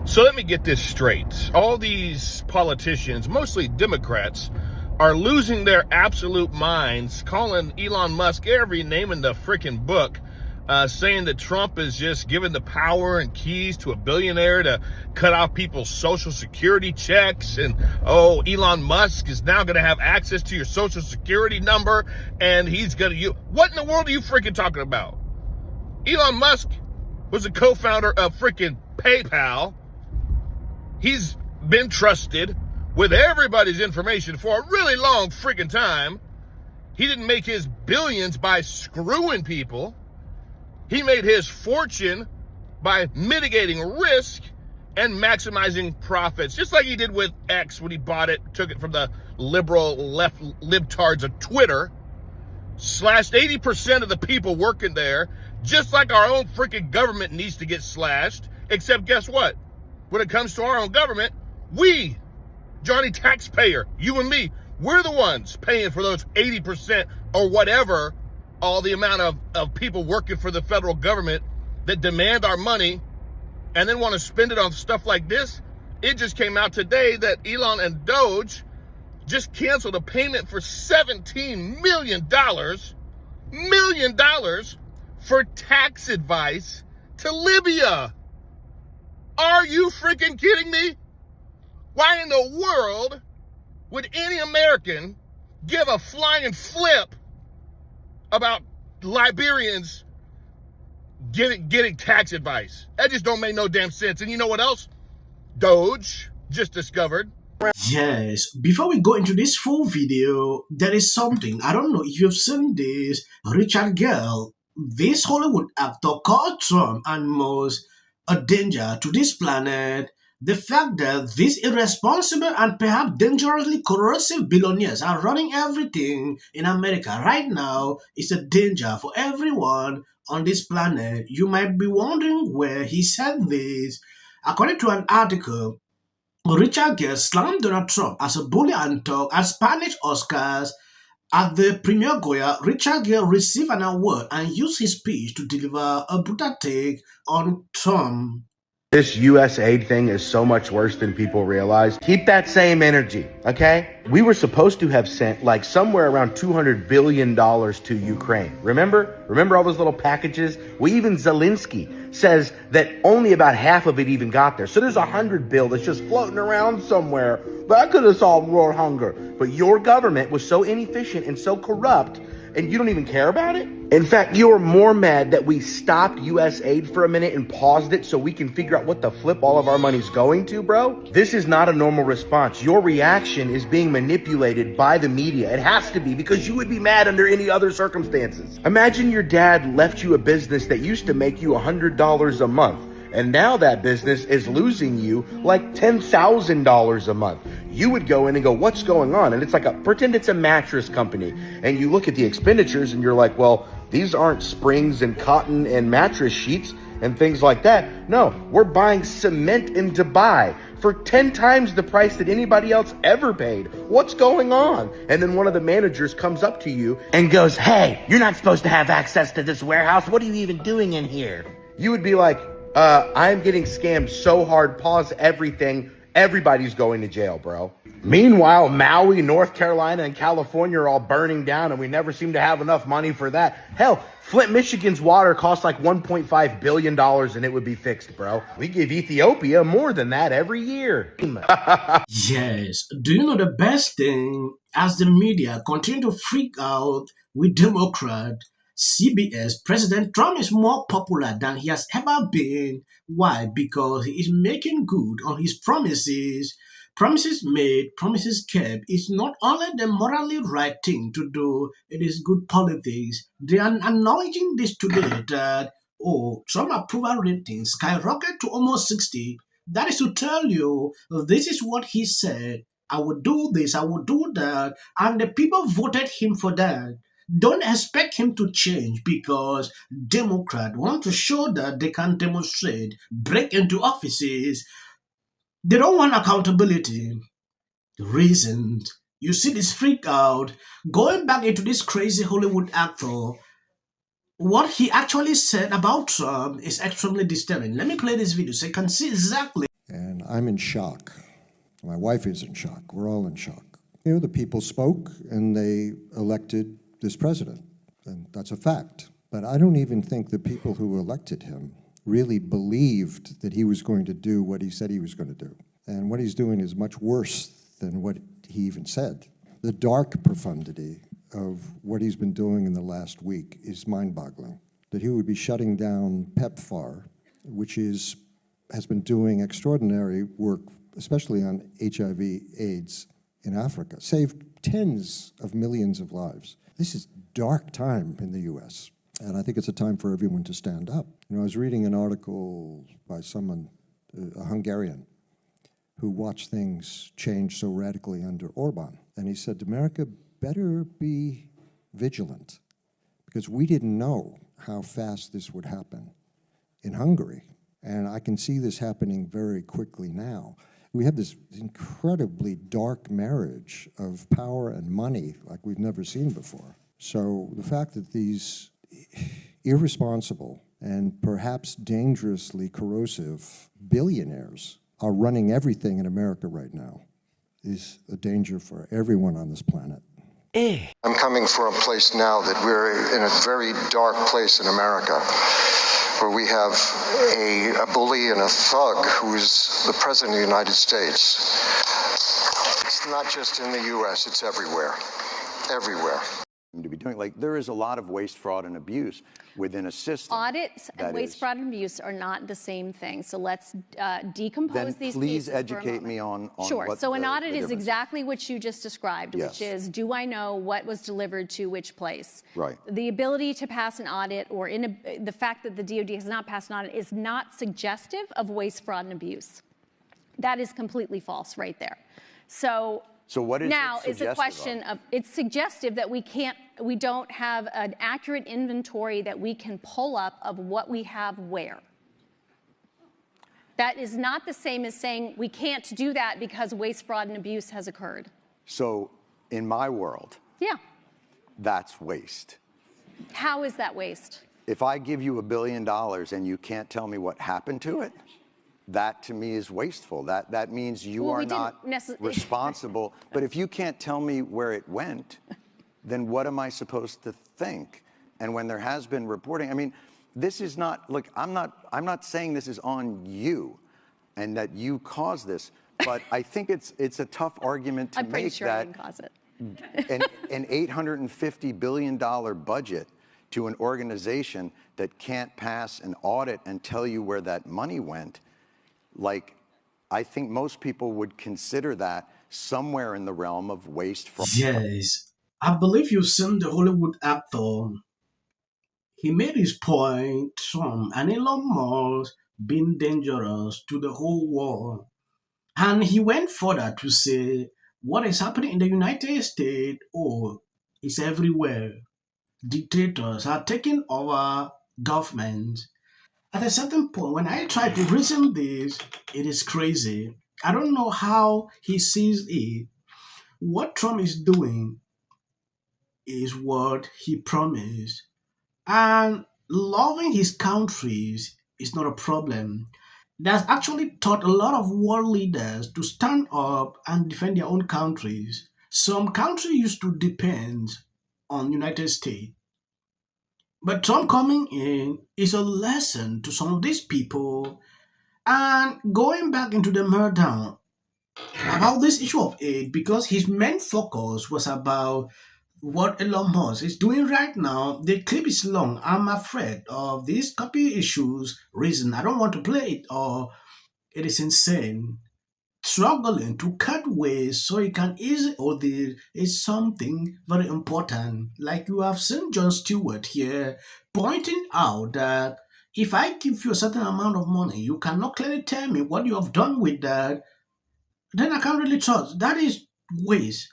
So let me get this straight. All these politicians, mostly Democrats, are losing their absolute minds, calling Elon Musk every name in the freaking book, saying that Trump is just giving the power and keys to a billionaire to cut off people's social security checks. And, oh, Elon Musk is now going to have access to your social security number, and he's going to... What in the world are you freaking talking about? Elon Musk was a co-founder of freaking PayPal. He's been trusted with everybody's information for a really long freaking time. He didn't make his billions by screwing people. He made his fortune by mitigating risk and maximizing profits, just like he did with X when he bought it, took it from the liberal left libtards of Twitter, slashed 80% of the people working there, just like our own freaking government needs to get slashed. Except guess what? When it comes to our own government, we, Johnny taxpayer, you and me, we're the ones paying for those 80% or whatever, all the amount of people working for the federal government that demand our money and then want to spend it on stuff like this. It just came out today that Elon and Doge just canceled a payment for $17 million for tax advice to Libya. Are you freaking kidding me? Why in the world would any American give a flying flip about Liberians getting tax advice? That just don't make no damn sense. And you know what else? Doge just discovered. Yes, before we go into this full video, there is something. I don't know if you've seen this. Richard Gere, this Hollywood actor, called Trump and Musk a danger to this planet. The fact that these irresponsible and perhaps dangerously corrosive billionaires are running everything in America right now is a danger for everyone on this planet. You might be wondering where he said this. According to an article, Richard Gere slammed Donald Trump as a bully and talk at Spanish Oscars. At the premiere Goya, Richard Gere received an award and used his speech to deliver a brutal take on Trump. This U.S. aid thing is so much worse than people realize. Keep that same energy, okay? We were supposed to have sent like somewhere around $200 billion to Ukraine. Remember all those little packages? Well, even Zelensky says that only about half of it even got there. So there's $100 billion that's just floating around somewhere. That could have solved world hunger. But your government was so inefficient and so corrupt, and you don't even care about it? In fact, you're more mad that we stopped U.S. aid for a minute and paused it so we can figure out what the flip all of our money's going to, bro? This is not a normal response. Your reaction is being manipulated by the media. It has to be, because you would be mad under any other circumstances. Imagine your dad left you a business that used to make you $100 a month, and now that business is losing you like $10,000 a month. You would go in and go, what's going on? And it's like, pretend it's a mattress company. And you look at the expenditures and you're like, well, these aren't springs and cotton and mattress sheets and things like that. No, we're buying cement in Dubai for 10 times the price that anybody else ever paid. What's going on? And then one of the managers comes up to you and goes, hey, you're not supposed to have access to this warehouse. What are you even doing in here? You would be like, I'm getting scammed so hard, pause everything. Everybody's going to jail, bro. Meanwhile, Maui, North Carolina, and California are all burning down, and we never seem to have enough money for that. Hell, Flint, Michigan's water costs like $1.5 billion, and it would be fixed, bro. We give Ethiopia more than that every year. Yes. Do you know the best thing? As the media continue to freak out with Democrat, CBS, President Trump is more popular than he has ever been. Why? Because he is making good on his promises. Promises made, promises kept is not only the morally right thing to do, it is good politics. They are acknowledging this today that, Trump approval rating skyrocketed to almost 60. That is to tell you, this is what he said. I would do this, I would do that, and the people voted him for that. Don't expect him to change because Democrats want to show that they can demonstrate, break into offices. They don't want accountability. The reasons you see this freak out, going back into this crazy Hollywood actor, what he actually said about Trump is extremely disturbing. Let me play this video so you can see exactly. And I'm in shock. My wife is in shock. We're all in shock. You know, the people spoke and they elected this president, and that's a fact. But I don't even think the people who elected him really believed that he was going to do what he said he was going to do. And what he's doing is much worse than what he even said. The dark profundity of what he's been doing in the last week is mind-boggling. That he would be shutting down PEPFAR, which has been doing extraordinary work, especially on HIV/AIDS in Africa, saved tens of millions of lives. This is dark time in the U.S., and I think it's a time for everyone to stand up. You know, I was reading an article by someone, a Hungarian, who watched things change so radically under Orban, and he said, America better be vigilant, because we didn't know how fast this would happen in Hungary, and I can see this happening very quickly now. We have this incredibly dark marriage of power and money like we've never seen before. So the fact that these irresponsible and perhaps dangerously corrosive billionaires are running everything in America right now is a danger for everyone on this planet. I'm coming from a place now that we're in a very dark place in America, where we have a bully and a thug who's the President of the United States. It's not just in the U.S., it's everywhere. Everywhere. To be doing. Like, there is a lot of waste, fraud, and abuse within a system. Audits and waste, fraud, and abuse are not the same thing. So let's decompose these pieces. Then please educate me on sure. What so an audit is difference. Exactly what you just described, Yes. which is, do I know what was delivered to which place? Right. The ability to pass an audit, or the fact that the DoD has not passed an audit, is not suggestive of waste, fraud, and abuse. That is completely false right there. So what is now it it's a question of? It's suggestive that we don't have an accurate inventory that we can pull up of what we have where. That is not the same as saying we can't do that because waste, fraud, and abuse has occurred. So in my world, yeah, that's waste. How is that waste? If I give you $1 billion and you can't tell me what happened to it, that to me is wasteful. That means you are not responsible. But if you can't tell me where it went, then what am I supposed to think? And when there has been reporting, I mean, this is not, look, I'm not saying this is on you and that you caused this, but I think it's a tough argument to I'm pretty make sure that I didn't cause it. an $850 billion budget to an organization that can't pass an audit and tell you where that money went. Like, I think most people would consider that somewhere in the realm of waste, fraud. Yes, I believe you've seen the Hollywood actor. He made his point, Trump and Elon Musk being dangerous to the whole world. And he went further to say what is happening in the United States, it's everywhere. Dictators are taking over government. At a certain point, when I try to reason this, it is crazy. I don't know how he sees it. What Trump is doing is what he promised. And loving his countries is not a problem. That's actually taught a lot of world leaders to stand up and defend their own countries. Some countries used to depend on United States. But Trump coming in is a lesson to some of these people, and going back into the meltdown about this issue of aid, because his main focus was about what Elon Musk is doing right now. The clip is long. I'm afraid of these copy issues reason. I don't want to play it, or it is insane. Struggling to cut waste so he can easily audit is something very important. Like you have seen Jon Stewart here pointing out that if I give you a certain amount of money, you cannot clearly tell me what you have done with that, then I can't really trust. That is waste.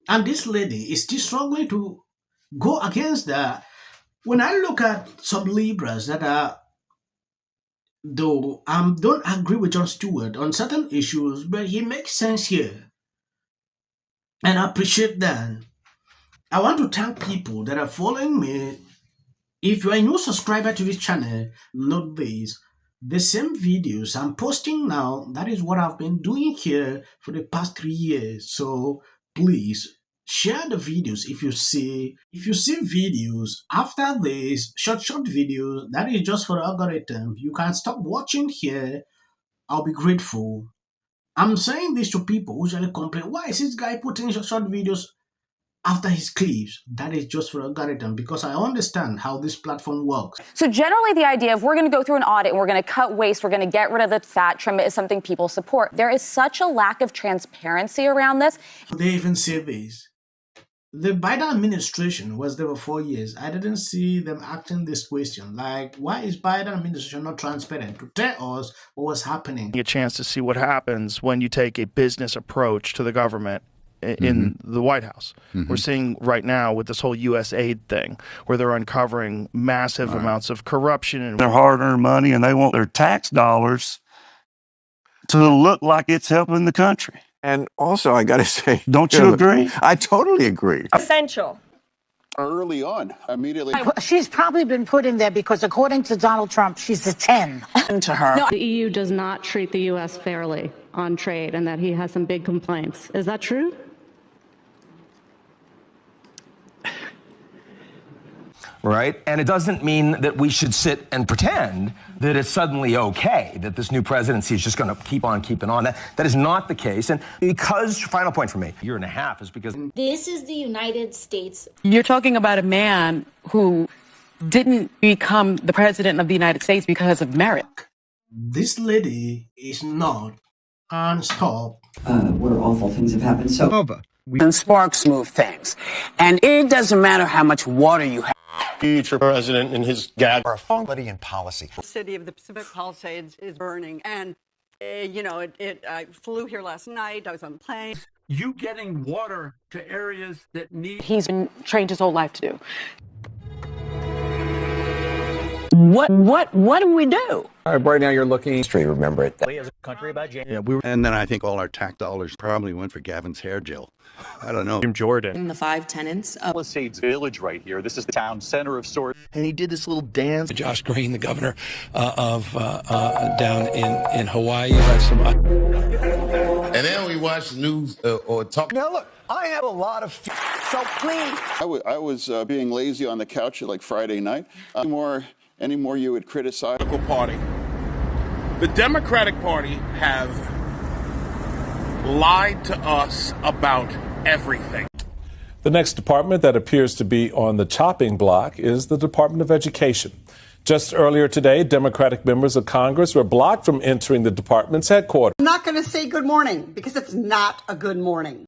And this lady is still struggling to go against that. When I look at some liberals that are, though I don't agree with Jon Stewart on certain issues, but he makes sense here. And I appreciate that. I want to thank people that are following me. If you are a new subscriber to this channel, note this. The same videos I'm posting now, that is what I've been doing here for the past 3 years. So please share the videos if you see videos after this, short videos, that is just for the algorithm. You can stop watching here. I'll be grateful. I'm saying this to people who usually complain, why is this guy putting short videos after his clips? That is just for algorithm, because I understand how this platform works. So generally the idea of we're going to go through an audit and we're going to cut waste, we're going to get rid of the fat, trim it, is something people support. There is such a lack of transparency around this. They even say this. The Biden administration was there for 4 years. I didn't see them asking this question. Like, why is Biden administration not transparent to tell us what was happening? A chance to see what happens when you take a business approach to the government in the White House. We're seeing right now with this whole U.S. aid thing, where they're uncovering massive amounts of corruption. And their hard-earned money, and they want their tax dollars to look like it's helping the country. And also, I got to say, don't you agree? I totally agree. Essential. Early on, immediately. She's probably been put in there because, according to Donald Trump, she's a 10. To her. No. The EU does not treat the U.S. fairly on trade, and that he has some big complaints. Is that true? Right? And it doesn't mean that we should sit and pretend that it's suddenly okay, that this new presidency is just going to keep on keeping on. That is not the case. And because, final point for me, a year and a half is because... This is the United States. You're talking about a man who didn't become the president of the United States because of merit. This lady is not unstopped. Where awful things have happened. So... And sparks move things. And it doesn't matter how much water you have. Future president and his gag are quality and policy. The city of the Pacific Palisades is burning, and I flew here last night. I was on a plane. You getting water to areas that need. He's been trained his whole life to do. What do we do? Right now, you're looking straight. Remember it. As a country about James. Yeah, and then I think all our tax dollars probably went for Gavin's hair gel. I don't know. Jordan. In the 5 tenants of Palisades Village right here. This is the town center of sorts. And he did this little dance. Josh Green, the governor of down in Hawaii. And then we watch the news or talk. Now look, I have a lot of. So please. I was being lazy on the couch like Friday night. Any more you would criticize? Party. The Democratic Party have lied to us about everything. The next department that appears to be on the chopping block is the Department of Education. Just earlier today, Democratic members of Congress were blocked from entering the department's headquarters. I'm not going to say good morning because it's not a good morning.